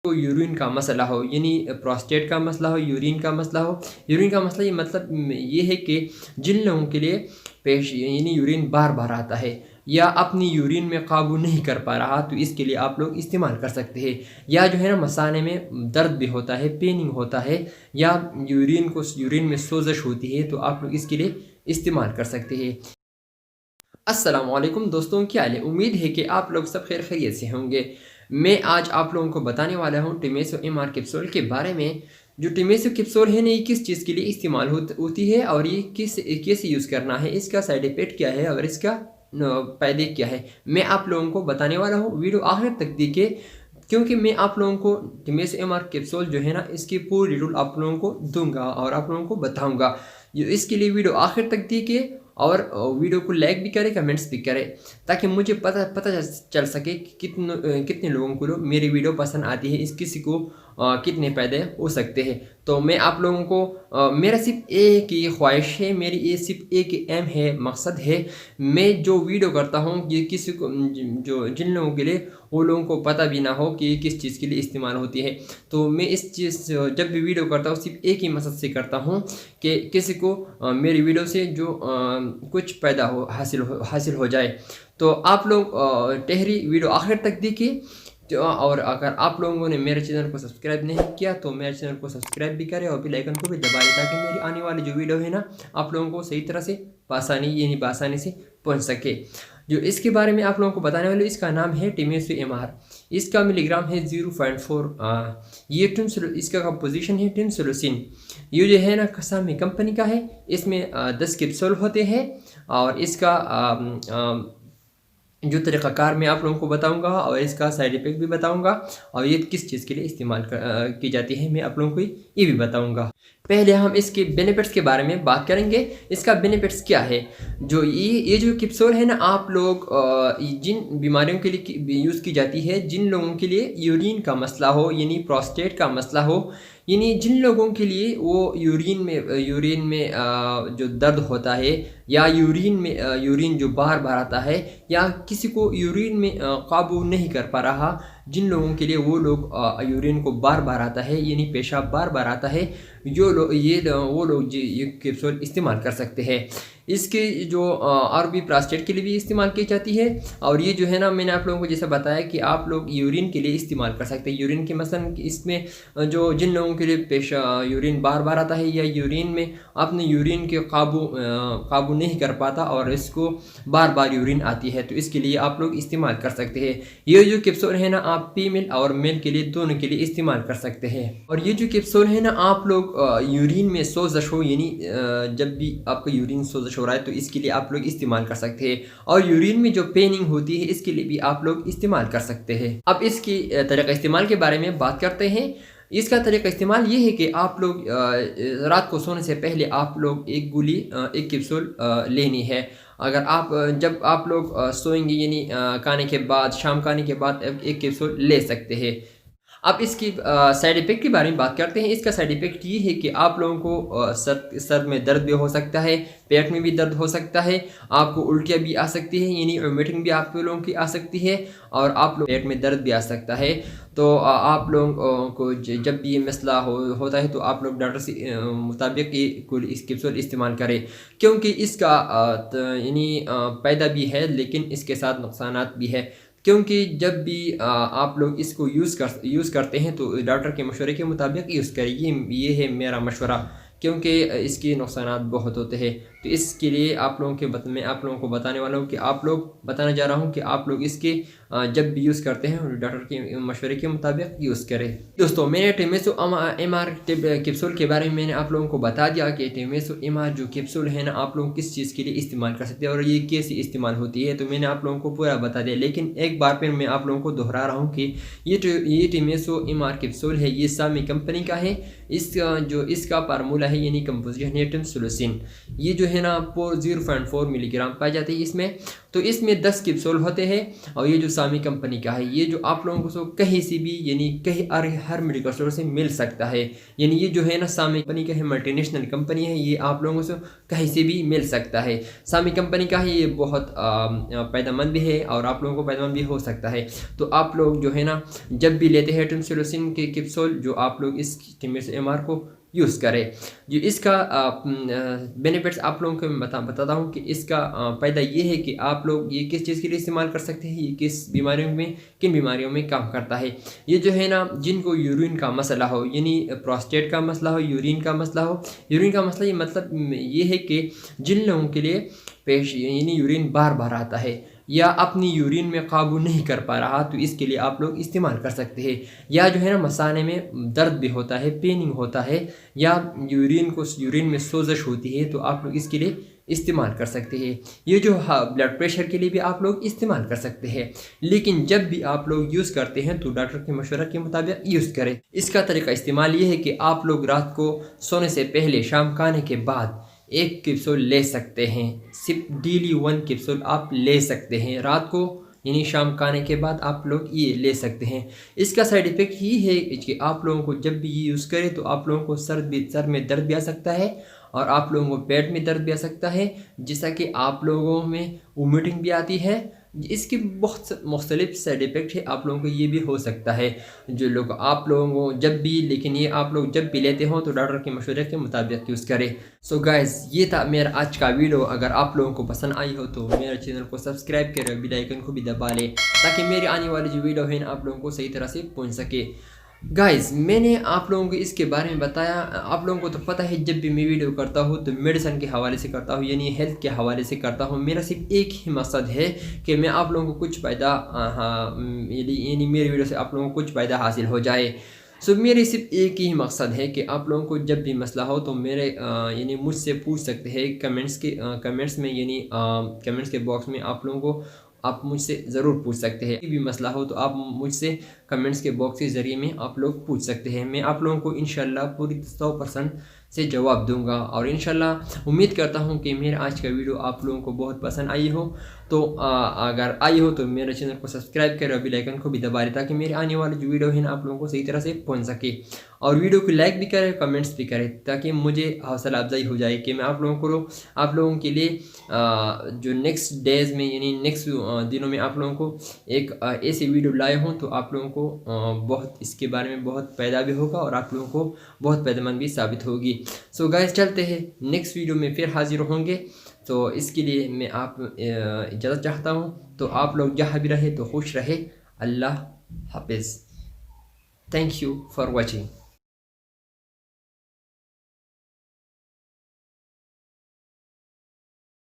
को यूरिन का मसला हो, यानी प्रोस्टेट का मसला हो, यूरिन का मसला हो। यूरिन का मसला ये मतलब ये है कि जिन लोगों के लिए पेश यानी यूरिन बार बार आता है या अपनी यूरिन में काबू नहीं कर पा रहा, तो इसके लिए आप लोग इस्तेमाल कर सकते हैं। या जो है ना, मसाने में दर्द भी होता है, पेनिंग होता है, या यूरिन में सोजश होती है, तो आप लोग इसके लिए इस्तेमाल कर सकते हैं। अस्सलाम वालेकुम दोस्तों, क्या हाल है? उम्मीद है कि आप लोग सब खैर खैरियत से होंगे। मैं आज आप लोगों को बताने वाला हूँ टिमेसो एमआर कैप्सूल के बारे में। जो टिमेसो कैप्सूल है ना, ये किस चीज़ के लिए इस्तेमाल होती है और ये कैसे यूज़ करना है, इसका साइड इफ़ेक्ट क्या है और इसका फ़ायदे क्या है, मैं आप लोगों को बताने वाला हूँ। वीडियो आखिर तक देखिए, क्योंकि मैं आप लोगों को टिमेसो एमआर कैप्सूल जो है ना, इसकी पूरी डिटेल आप लोगों को दूंगा और आप लोगों को बताऊंगा। इसके लिए वीडियो आखिर तक देखिए और वीडियो को लाइक भी करें, कमेंट्स भी करें, ताकि मुझे पता चल सके कि कितने लोगों को मेरी वीडियो पसंद आती है, इस किसी को कितने फायदे हो सकते हैं। तो मैं आप लोगों को मेरा सिर्फ एक ही ख्वाहिश है, मेरी ये सिर्फ एक ही एम है, मकसद है। मैं जो वीडियो करता हूँ ये किसी को जो जिन लोगों के लिए, वो लोगों को पता भी ना हो कि ये किस चीज़ के लिए इस्तेमाल होती है। तो मैं इस चीज़ जब भी वीडियो करता हूँ सिर्फ एक ही मकसद से करता हूँ कि किसी को मेरी वीडियो से जो कुछ पैदा हासिल हो जाए। तो आप लोग टहरी वीडियो आखिर तक देखिए। और अगर आप लोगों ने मेरे चैनल को सब्सक्राइब नहीं किया तो मेरे चैनल को सब्सक्राइब भी करें और बेल आइकन को भी दबा दें, ताकि मेरी आने वाली जो वीडियो है ना, आप लोगों को सही तरह से बासानी से पहुंच सके। जो इसके बारे में आप लोगों को बताने वाले, इसका नाम है टिमेसो एमआर। इसका मिलीग्राम है 0.4। ये इसका कंपोजिशन है टिमसोलोसिन। ये जो है ना, कसामी कंपनी का है। इसमें 10 कैप्सूल होते हैं और इसका जो तरीक़ाकार मैं आप लोगों को बताऊंगा और इसका साइड इफ़ेक्ट भी बताऊंगा और ये किस चीज़ के लिए इस्तेमाल की जाती है, मैं आप लोगों को ये भी बताऊंगा। पहले हम इसके बेनिफिट्स के बारे में बात करेंगे। इसका बेनिफिट्स क्या है? जो ये जो कैप्सूल है ना, आप लोग जिन बीमारियों के लिए यूज़ की जाती है, जिन लोगों के लिए यूरिन का मसला हो, यानी प्रोस्टेट का मसला हो, यानी जिन लोगों के लिए वो यूरिन में जो दर्द होता है, या यूरिन जो बार बार आता है, या किसी को यूरिन में काबू नहीं कर पा रहा, जिन लोगों के लिए वो यूरिन को बार बार आता है, यानी पेशाब बार बार आता है, वो लोग ये कैप्सूल इस्तेमाल कर सकते हैं। इसके जो और भी प्रोस्टेट के लिए भी इस्तेमाल की जाती है। और ये जो है ना, मैंने आप लोगों को जैसा बताया कि आप लोग यूरिन के लिए इस्तेमाल कर सकते हैं। यूरिन के मसलन इसमें जो जिन लोगों के लिए यूरिन बार बार आता है, या यूरिन में अपने यूरिन के काबू नहीं कर पाता और इसको बार बार यूरिन आती है, तो इसके लिए आप लोग इस्तेमाल कर सकते हैं। ये जो कैप्सूल है ना, आप फीमेल और मेल के लिए दोनों के लिए इस्तेमाल कर सकते हैं। और ये जो कैप्सूल है ना, आप लोग यूरिन में सोजश हो, यानी जब भी आपका यूरिन सोजश हो रहा है, तो इसके लिए आप लोग इस्तेमाल कर सकते हैं। और यूरिन में जो पेनिंग होती है, इसके लिए भी आप लोग इस्तेमाल कर सकते हैं। अब इसकी तरीक़ा इस्तेमाल के बारे में बात करते हैं। इसका तरीका इस्तेमाल ये है कि आप लोग रात को सोने से पहले आप लोग एक कैप्सूल लेनी है। अगर जब आप लोग सोएंगे, यानी खाने के बाद, शाम खाने के बाद एक कैप्सूल ले सकते हैं। अब इसकी साइड इफ़ेक्ट के बारे में बात करते हैं। इसका साइड इफ़ेक्ट ये है कि आप लोगों को सर में दर्द भी हो सकता है, पेट में भी दर्द हो सकता है, आपको उल्टियाँ भी आ सकती है, यानी वोमिटिंग भी आप लोगों की आ सकती है, और आप लोग पेट में दर्द भी आ सकता है। तो आप लोगों को जब भी ये मसला होता है, तो आप लोग डॉक्टर से मुताबिक इस कैप्सूल इस्तेमाल करें, क्योंकि इसका यानी फ़ायदा भी है, लेकिन इसके साथ नुकसानात भी है। क्योंकि जब भी आप लोग इसको यूज़ करते हैं, तो डॉक्टर के मशवरे के मुताबिक यूज़ करें। ये है मेरा मशवरा, क्योंकि इसके नुकसानात बहुत होते हैं। तो इसके लिए मैं आप लोगों को बताने वाला हूँ कि बताने जा रहा हूँ कि आप लोग इसके जब भी यूज़ करते हैं, डॉक्टर के मशवरे के मुताबिक यूज़ करें। दोस्तों, मैंने टिमेसो एमआर कैप्सूल के बारे में मैंने आप लोगों को बता दिया कि टिमेसो एमआर जो कैप्सूल है ना, आप लोग किस चीज़ के लिए इस्तेमाल कर सकते हैं और ये कैसे इस्तेमाल होती है, तो मैंने आप लोगों को पूरा बता दिया। लेकिन एक बार फिर मैं आप लोगों को दोहरा रहा हूँ कि ये टिमेसो एमआर कैप्सूल है, ये सामी कंपनी का है। इसका फार्मूला है, यानी कंपोजिशन है टिमसोलोसिन। ये जो है ना 0.4 मिलीग्राम पाई जाती है इसमें। तो इसमें 10 कैप्सूल होते हैं और ये जो सामी कंपनी का है, ये जो आप लोगों को कहीं से भी यानी कहीं हर मेडिकल स्टोर से मिल सकता है। यानी ये जो है ना सामी कंपनी का है, मल्टीनेशनल कंपनी है, ये आप लोगों से कहीं से भी मिल सकता है। सामी कंपनी का है, ये बहुत फायदेमंद भी है और आप लोगों को फायदेमंद भी हो सकता है। तो आप लोग जो है ना जब भी लेते हैं ट्रिमसिलोसिन के कैप्सूल, जो आप लोग इस TMS-MR को यूज़ करें। जो इसका बेनिफिट्स आप लोगों को मैं बताता हूँ कि इसका फ़ायदा ये है कि आप लोग ये किस चीज़ के लिए इस्तेमाल कर सकते हैं, ये किस बीमारियों में, किन बीमारियों में काम करता है। ये जो है ना जिनको यूरिन का मसला हो, यानी प्रोस्टेट का मसला हो, यूरिन का मसला हो। यूरिन का मसला ये मतलब ये है कि जिन लोगों के लिए यानी यूरिन बार बार आता है या अपनी यूरिन में काबू नहीं कर पा रहा, तो इसके लिए आप लोग इस्तेमाल कर सकते हैं। या जो है ना मसाने में दर्द भी होता है, पेनिंग होता है, या यूरिन में सोजश होती है, तो आप लोग इसके लिए इस्तेमाल कर सकते हैं। ये जो ब्लड प्रेशर के लिए भी आप लोग इस्तेमाल कर सकते हैं। लेकिन जब भी आप लोग यूज़ करते हैं तो डॉक्टर के मशवरा के मुताबिक यूज़ करें। इसका तरीका इस्तेमाल ये है कि आप लोग रात को सोने से पहले, शाम खाने के बाद 1 कैप्सूल ले सकते हैं। सिर्फ डेली 1 कैप्सूल आप ले सकते हैं रात को, यानी शाम खाने के बाद आप लोग ये ले सकते हैं। इसका साइड इफ़ेक्ट ये है कि आप लोगों को जब भी ये यूज़ करें तो आप लोगों को सर में दर्द भी आ सकता है और आप लोगों को पेट में दर्द भी आ सकता है, जिससा कि आप लोगों में वोमिटिंग भी आती है। इसके बहुत मुख्तलिफ साइड इफ़ेक्ट है, आप लोगों को ये भी हो सकता है। जो लोग आप लोगों को जब भी, लेकिन ये आप लोग जब भी लेते हो तो डॉक्टर के मशवरे के मुताबिक यूज़ करें। सो गाइस, ये था मेरा आज का वीडियो। अगर आप लोगों को पसंद आई हो तो मेरे चैनल को सब्सक्राइब करें, बेल आइकन को भी दबा लें ताकि मेरी आने वाली जो वीडियो है ना आप लोगों को सही तरह से पहुँच सके। गाइस, मैंने आप लोगों को इसके बारे में बताया। आप लोगों को तो पता है जब भी मैं वीडियो करता हूँ तो मेडिसिन के हवाले से करता हूँ, यानी हेल्थ के हवाले से करता हूँ। मेरा सिर्फ एक ही मकसद है कि मैं आप लोगों को कुछ फ़ायदा, यानी मेरी वीडियो से आप लोगों को कुछ फ़ायदा हासिल हो जाए। सो मेरे सिर्फ एक ही मकसद है कि आप लोगों को जब भी मसला हो तो मेरे यानी मुझसे पूछ सकते हैं कमेंट्स में, यानी कमेंट्स के बॉक्स में आप लोगों को आप मुझसे ज़रूर पूछ सकते हैं। कोई भी मसला हो तो आप मुझसे कमेंट्स के बॉक्स के ज़रिए में आप लोग पूछ सकते हैं। मैं आप लोगों को इंशाल्लाह पूरी 100% से जवाब दूंगा और इंशाल्लाह उम्मीद करता हूं कि मेरा आज का वीडियो आप लोगों को बहुत पसंद आई हो। तो अगर आई हो तो मेरे चैनल को सब्सक्राइब करें और बेल आइकन को भी दबा दें ताकि मेरे आने वाली जो वीडियो है ना आप लोगों को सही तरह से पहुंच सके। और वीडियो को लाइक भी करें, कमेंट्स भी करें ताकि मुझे हौसला अफजाई हो जाए कि मैं आप लोगों के लिए जो नेक्स्ट डेज़ में, यानी नेक्स्ट दिनों में आप लोगों को एक ऐसी वीडियो लाए हूँ तो आप लोगों को बहुत इसके बारे में बहुत फ़ायदा भी होगा और आप लोगों को बहुत फ़ायदेमंद भी साबित होगी। सो गाइस, चलते हैं नेक्स्ट वीडियो में फिर हाजिर होंगे। तो इसके लिए मैं आप इजाज़त चाहता हूँ। तो आप लोग जहाँ भी रहे तो खुश रहे। अल्लाह हाफिज़। Thank you for watching.